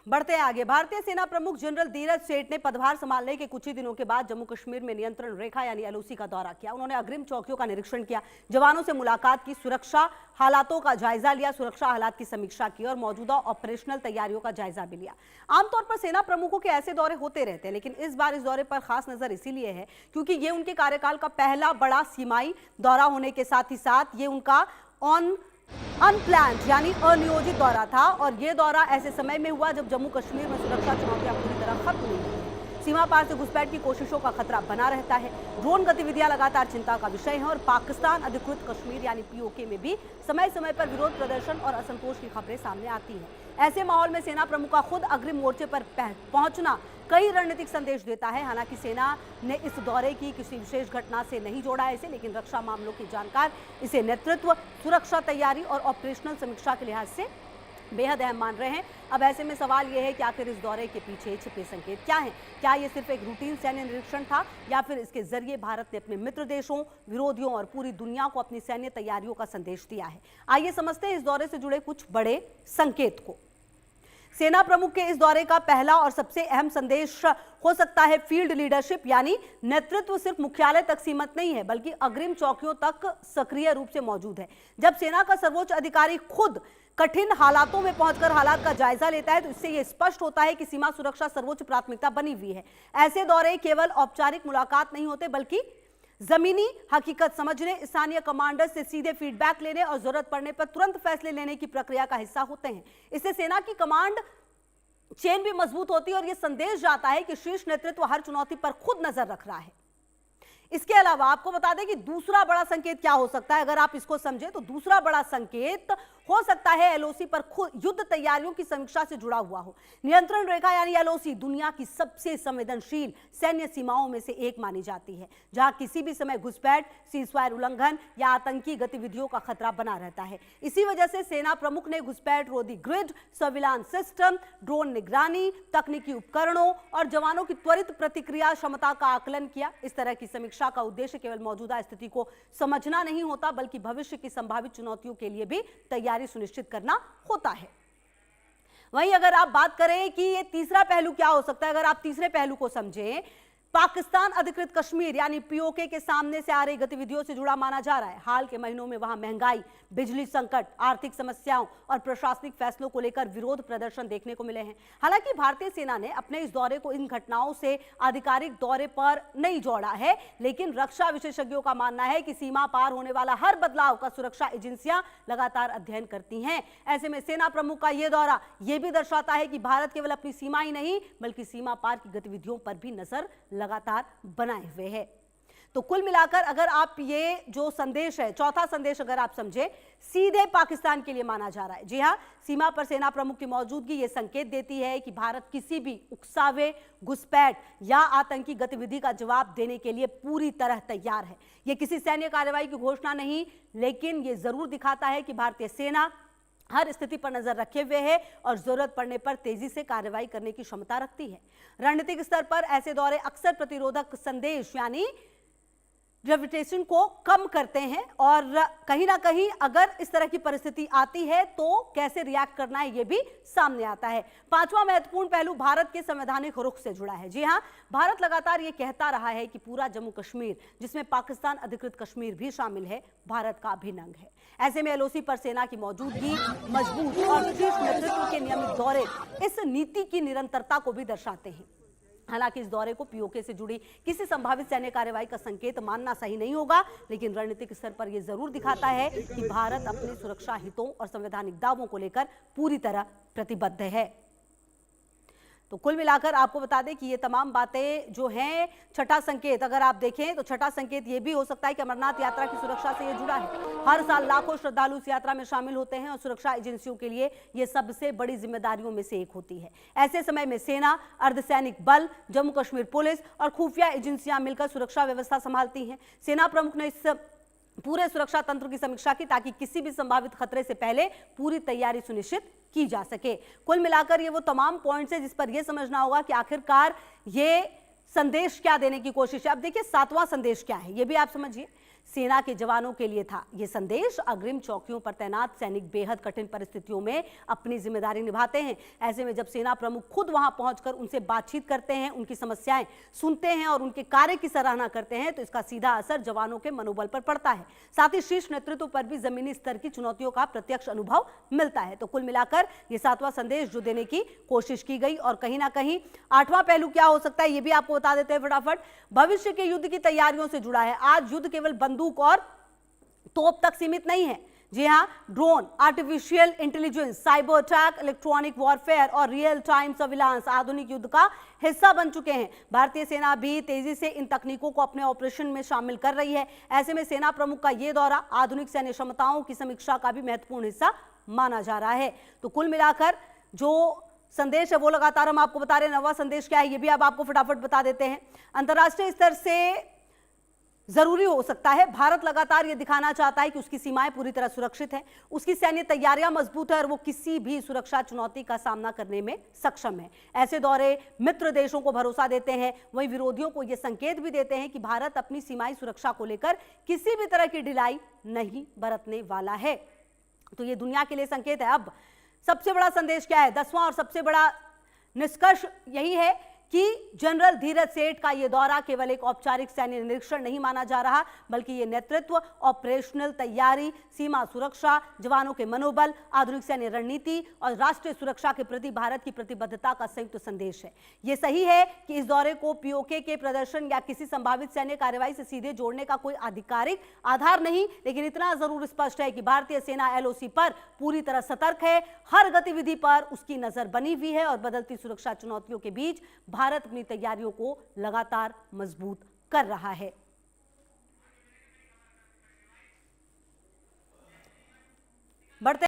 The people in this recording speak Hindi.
बढ़ते हैं आगे। भारतीय सेना प्रमुख जनरल धीरज सेठ ने पदभार संभालने के कुछ ही दिनों के बाद जम्मू कश्मीर में नियंत्रण रेखा यानी एलओसी का दौरा किया। उन्होंने अग्रिम चौकियों का निरीक्षण किया, जवानों से मुलाकात की, सुरक्षा हालातों का जायजा लिया, सुरक्षा हालात की समीक्षा की और मौजूदा ऑपरेशनल तैयारियों का जायजा भी लिया। आमतौर पर सेना प्रमुखों के ऐसे दौरे होते रहते हैं, लेकिन इस बार इस दौरे पर खास नजर इसीलिए है क्योंकि ये उनके कार्यकाल का पहला बड़ा सीमाई दौरा होने के साथ ही साथ ये उनका अनप्लान्ड यानी अनियोजित दौरा था और यह दौरा ऐसे समय में हुआ जब जम्मू कश्मीर में सुरक्षा चुनौतियां पूरी तरह खत्म नहीं हुई हैं। सीमा पार से घुसपैठ की कोशिशों का खतरा बना रहता है। ड्रोन गतिविधियां लगातार चिंता का विषय हैं और पाकिस्तान अधिकृत कश्मीर यानी पीओके में भी समय समय पर विरोध प्रदर्शन और असंतोष की खबरें सामने आती हैं। ऐसे माहौल में सेना प्रमुख का खुद अग्रिम मोर्चे पर पहुंचना कई रणनीतिक संदेश देता है। हालांकि सेना ने इस दौरे की किसी विशेष घटना से नहीं जोड़ा है इसे, लेकिन रक्षा मामलों के जानकार इसे नेतृत्व, सुरक्षा तैयारी और ऑपरेशनल समीक्षा के लिहाज से बेहद अहम मान रहे हैं। अब ऐसे में सवाल यह है कि आखिर इस दौरे के पीछे छिपे संकेत क्या हैं? क्या ये सिर्फ एक रूटीन सैन्य निरीक्षण था या फिर इसके जरिए भारत ने अपने मित्र देशों, विरोधियों और पूरी दुनिया को अपनी सैन्य तैयारियों का संदेश दिया है? आइए समझते हैं इस दौरे से जुड़े कुछ बड़े संकेत को। सेना प्रमुख के इस दौरे का पहला और सबसे अहम संदेश हो सकता है फील्ड लीडरशिप यानी नेतृत्व सिर्फ मुख्यालय तक सीमित नहीं है बल्कि अग्रिम चौकियों तक सक्रिय रूप से मौजूद है। जब सेना का सर्वोच्च अधिकारी खुद कठिन हालातों में पहुंचकर हालात का जायजा लेता है तो इससे यह स्पष्ट होता है कि सीमा सुरक्षा सर्वोच्च प्राथमिकता बनी हुई है। ऐसे दौरे केवल औपचारिक मुलाकात नहीं होते बल्कि जमीनी हकीकत समझने, स्थानीय कमांडर से सीधे फीडबैक लेने और जरूरत पड़ने पर तुरंत फैसले लेने की प्रक्रिया का हिस्सा होते हैं। इससे सेना की कमांड चेन भी मजबूत होती है और यह संदेश जाता है कि शीर्ष नेतृत्व हर चुनौती पर खुद नजर रख रहा है। इसके अलावा आपको बता दें कि दूसरा बड़ा संकेत क्या हो सकता है। अगर आप इसको समझें तो दूसरा बड़ा संकेत हो सकता है एलओसी पर खुद युद्ध तैयारियों की समीक्षा से जुड़ा हुआ हो। नियंत्रण रेखा यानी एलओसी दुनिया की सबसे संवेदनशील सैन्य सीमाओं में से एक मानी जाती है, जहां किसी भी समय घुसपैठ, सीजफायर उल्लंघन या आतंकी गतिविधियों का खतरा बना रहता है। इसी वजह से सेना प्रमुख ने घुसपैठ रोधी ग्रिड, सर्विलांस सिस्टम, ड्रोन निगरानी, तकनीकी उपकरणों और जवानों की त्वरित प्रतिक्रिया क्षमता का आकलन किया। इस तरह की समीक्षा का उद्देश्य केवल मौजूदा स्थिति को समझना नहीं होता बल्कि भविष्य की संभावित चुनौतियों के लिए भी तैयारी सुनिश्चित करना होता है। वहीं अगर आप बात करें कि ये तीसरा पहलू क्या हो सकता है, अगर आप तीसरे पहलू को समझें, पाकिस्तान अधिकृत कश्मीर यानी पीओके के सामने से आ रही गतिविधियों से जुड़ा माना जा रहा है। हाल के महीनों में वहां महंगाई, बिजली संकट, आर्थिक समस्याओं और प्रशासनिक फैसलों को लेकर विरोध प्रदर्शन देखने को मिले हैं। हालांकि भारतीय सेना ने अपने इस दौरे को इन घटनाओं से आधिकारिक दौरे पर नहीं जोड़ा है, लेकिन रक्षा विशेषज्ञों का मानना है कि सीमा पार होने वाला हर बदलाव का सुरक्षा एजेंसियां लगातार अध्ययन करती हैं। ऐसे में सेना प्रमुख का यह दौरा यह भी दर्शाता है कि भारत केवल अपनी सीमा ही नहीं बल्कि सीमा पार की गतिविधियों पर भी नजर लगातार बनाए हुए है। तो कुल मिलाकर अगर आप ये जो संदेश है, चौथा संदेश अगर आप समझे, सीधे पाकिस्तान के लिए माना जा रहा है। जी हां, सीमा पर सेना प्रमुख की मौजूदगी ये संकेत देती है कि भारत किसी भी उकसावे, घुसपैठ या आतंकी गतिविधि का जवाब देने के लिए पूरी तरह तैयार है। यह किसी सैन्य कार्रवाई की घोषणा नहीं, लेकिन यह जरूर दिखाता है कि भारतीय सेना हर स्थिति पर नजर रखे हुए है और जरूरत पड़ने पर तेजी से कार्रवाई करने की क्षमता रखती है। रणनीतिक स्तर पर ऐसे दौरे अक्सर प्रतिरोधक संदेश यानी ग्रेविटेशन को कम करते हैं और कहीं ना कहीं अगर इस तरह की परिस्थिति आती है तो कैसे रिएक्ट करना है यह भी सामने आता है। पांचवा महत्वपूर्ण पहलू भारत के संवैधानिक रुख से जुड़ा है। जी हां, भारत लगातार यह कहता रहा है कि पूरा जम्मू कश्मीर, जिसमें पाकिस्तान अधिकृत कश्मीर भी शामिल है, भारत का अभिन्न अंग है। ऐसे में एलओसी पर सेना की मौजूदगी, मजबूत और शीर्ष नेतृत्व के नियमित दौरे इस नीति की निरंतरता को भी दर्शाते हैं। हालांकि इस दौरे को पीओके से जुड़ी किसी संभावित सैन्य कार्रवाई का संकेत मानना सही नहीं होगा, लेकिन रणनीतिक स्तर पर यह जरूर दिखाता है कि भारत अपने सुरक्षा हितों और संवैधानिक दावों को लेकर पूरी तरह प्रतिबद्ध है। तो कुल मिलाकर आपको बता दें कि ये तमाम बातें जो हैं, छठा संकेत अगर आप देखें तो छठा संकेत ये भी हो सकता है कि अमरनाथ यात्रा की सुरक्षा से ये जुड़ा है। हर साल लाखों श्रद्धालु इस यात्रा में शामिल होते हैं और सुरक्षा एजेंसियों के लिए ये सबसे बड़ी जिम्मेदारियों में से एक होती है। ऐसे समय में सेना, अर्धसैनिक बल, जम्मू कश्मीर पुलिस और खुफिया एजेंसियां मिलकर सुरक्षा व्यवस्था संभालती हैं। सेना प्रमुख ने इस पूरे सुरक्षा तंत्र की समीक्षा की ताकि किसी भी संभावित खतरे से पहले पूरी तैयारी सुनिश्चित की जा सके। कुल मिलाकर ये वो तमाम पॉइंट्स है जिस पर यह समझना होगा कि आखिरकार ये संदेश क्या देने की कोशिश है। अब देखिए सातवां संदेश क्या है, ये भी आप समझिए। सेना के जवानों के लिए था। ये संदेश अग्रिम चौकियों पर तैनात सैनिक बेहद कठिन परिस्थितियों में अपनी जिम्मेदारी निभाते हैं। ऐसे में जब सेना प्रमुख खुद वहां पहुंचकर उनसे बातचीत करते हैं, उनकी समस्याएं सुनते हैं और उनके कार्य की सराहना करते हैं, तो इसका सीधा असर जवानों के मनोबल पर पड़ता है। साथ ही शीर्ष नेतृत्व पर भी जमीनी स्तर की चुनौतियों का प्रत्यक्ष अनुभव मिलता है। तो कुल मिलाकर ये 7वां संदेश जो देने की कोशिश की गई, और कहीं ना कहीं 8वां पहलू क्या हो सकता है ये भी आपको बता देते हैं फटाफट। भविष्य के युद्ध की तैयारियों से जुड़ा है। आज युद्ध केवल बंदूक और तोप तक सीमित नहीं है। जी हां, drone, artificial intelligence, cyber attack, electronic warfare और रियल टाइम सर्विलांस आधुनिक युद्ध का हिस्सा बन चुके हैं। भारतीय सेना भी तेजी से इन तकनीकों को अपने ऑपरेशन में शामिल कर रही है। ऐसे में सेना प्रमुख का यह दौरा आधुनिक सैन्य क्षमताओं की समीक्षा का भी महत्वपूर्ण हिस्सा माना जा रहा है। तो कुल मिलाकर जो संदेश है वो लगातार हम आपको बता रहे हैं। 9वां संदेश क्या है ये भी अब आपको फटाफट बता देते हैं। अंतर्राष्ट्रीय स्तर से जरूरी हो सकता है, भारत लगातार ये दिखाना चाहता है कि उसकी सीमाएं पूरी तरह सुरक्षित हैं, उसकी सैन्य तैयारियां मजबूत है और वो किसी भी सुरक्षा चुनौती का सामना करने में सक्षम है। ऐसे दौरे मित्र देशों को भरोसा देते हैं, वहीं विरोधियों को ये संकेत भी देते हैं कि भारत अपनी सीमाई सुरक्षा को लेकर किसी भी तरह की ढिलाई नहीं बरतने वाला है। तो ये दुनिया के लिए संकेत है। अब सबसे बड़ा संदेश क्या है? 10वां और सबसे बड़ा निष्कर्ष यही है कि जनरल धीरज सेठ का यह दौरा केवल एक औपचारिक सैन्य निरीक्षण नहीं माना जा रहा, बल्कि यह नेतृत्व, ऑपरेशनल तैयारी, सीमा सुरक्षा, जवानों के मनोबल, आधुनिक सैन्य रणनीति और राष्ट्रीय सुरक्षा के प्रति भारत की प्रतिबद्धता का संयुक्त संदेश है। यह सही है कि इस दौरे को पीओके के प्रदर्शन या किसी संभावित सैन्य कार्रवाई से सीधे जोड़ने का कोई आधिकारिक आधार नहीं, लेकिन इतना जरूर स्पष्ट है कि भारतीय सेना एलओसी पर पूरी तरह सतर्क है, हर गतिविधि पर उसकी नजर बनी हुई है और बदलती सुरक्षा चुनौतियों के बीच भारत अपनी तैयारियों को लगातार मजबूत कर रहा है। बढ़ते